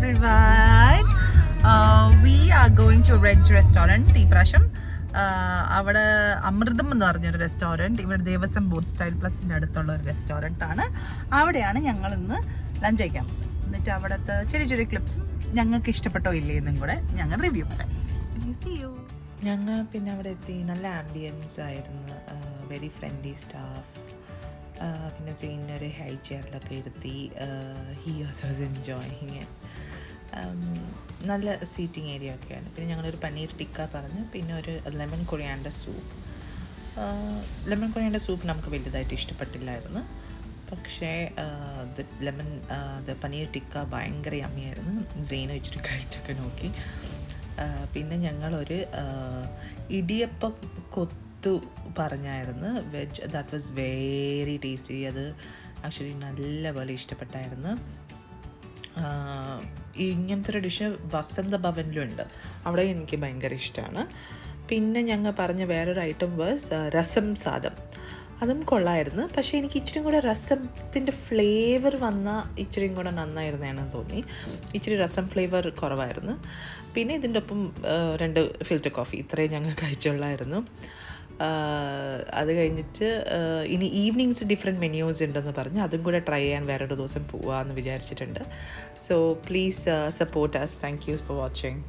everyone. We are going to Reg restaurant. ഈ പ്രാവശ്യം അവിടെ അമൃതം എന്ന് പറഞ്ഞൊരു റെസ്റ്റോറൻറ്റ്, ഇവിടെ ദേവസ്വം ബോട്ട് സ്റ്റൈൽ പ്ലസിൻ്റെ അടുത്തുള്ള ഒരു റെസ്റ്റോറൻ്റ് ആണ്. അവിടെയാണ് ഞങ്ങൾ ഇന്ന് ലഞ്ച് കഴിക്കാം. എന്നിട്ട് അവിടുത്തെ ചെറിയ ചെറിയ ക്ലിപ്സും ഞങ്ങൾക്ക് ഇഷ്ടപ്പെട്ടോ ഇല്ലേ എന്നും കൂടെ ഞങ്ങൾ റിവ്യൂ പറയാം. ഞങ്ങൾ പിന്നെ അവിടെ എത്തി. നല്ല ആംബിയൻസ് ആയിരുന്നു, വെരി ഫ്രണ്ട്ലി സ്റ്റാഫ്. പിന്നെ സീനൊരു ഹൈ ചെയറിലൊക്കെ ഇരുത്തി. He also was enjoying it. നല്ല സീറ്റിംഗ് ഏരിയ ഒക്കെയാണ്. പിന്നെ ഞങ്ങളൊരു പനീർ ടിക്ക പറഞ്ഞു, പിന്നെ ഒരു lemon coriander soup. Lemon coriander soup നമുക്ക് വലുതായിട്ട് ഇഷ്ടപ്പെട്ടില്ലായിരുന്നു, പക്ഷേ പനീർ ടിക്ക ഭയങ്കര യമ്മിയായിരുന്നു. സെയിൻ വെച്ചിട്ട് കഴിച്ചൊക്കെ നോക്കി. പിന്നെ ഞങ്ങളൊരു ഇടിയപ്പ കൊത്തു പറഞ്ഞായിരുന്നു, veg. That was very tasty. അത് ആക്ച്വലി നല്ലപോലെ ഇഷ്ടപ്പെട്ടായിരുന്നു. ഇങ്ങനത്തെ ഒരു ഡിഷ് വസന്ത ഭവനിലുണ്ട്, അവിടെ എനിക്ക് ഭയങ്കര ഇഷ്ടമാണ്. പിന്നെ ഞങ്ങൾ പറഞ്ഞ വേറൊരു ഐറ്റം വാസ് രസം സാദം. അതും കൊള്ളായിരുന്നു, പക്ഷേ എനിക്ക് ഇച്ചിരി കൂടെ രസത്തിൻ്റെ ഫ്ലേവർ വന്ന ഇച്ചിരിയും കൂടെ നന്നായിരുന്നേന്ന് തോന്നി. ഇച്ചിരി രസം ഫ്ലേവർ കുറവായിരുന്നു. പിന്നെ ഇതിൻ്റെ ഒപ്പം 2 ഫിൽറ്റർ കോഫി, ഇത്രയും ഞങ്ങൾ കഴിച്ചുള്ളായിരുന്നു. അത് കഴിഞ്ഞിട്ട് ഇനി ഈവനിങ്സ് ഡിഫറെൻറ്റ് മെന്യൂസ് ഉണ്ടെന്ന് പറഞ്ഞ് അതും കൂടെ ട്രൈ ചെയ്യാൻ വേറൊരു ദിവസം പോവാമെന്ന് വിചാരിച്ചിട്ടുണ്ട്. So please support us. Thank you for watching.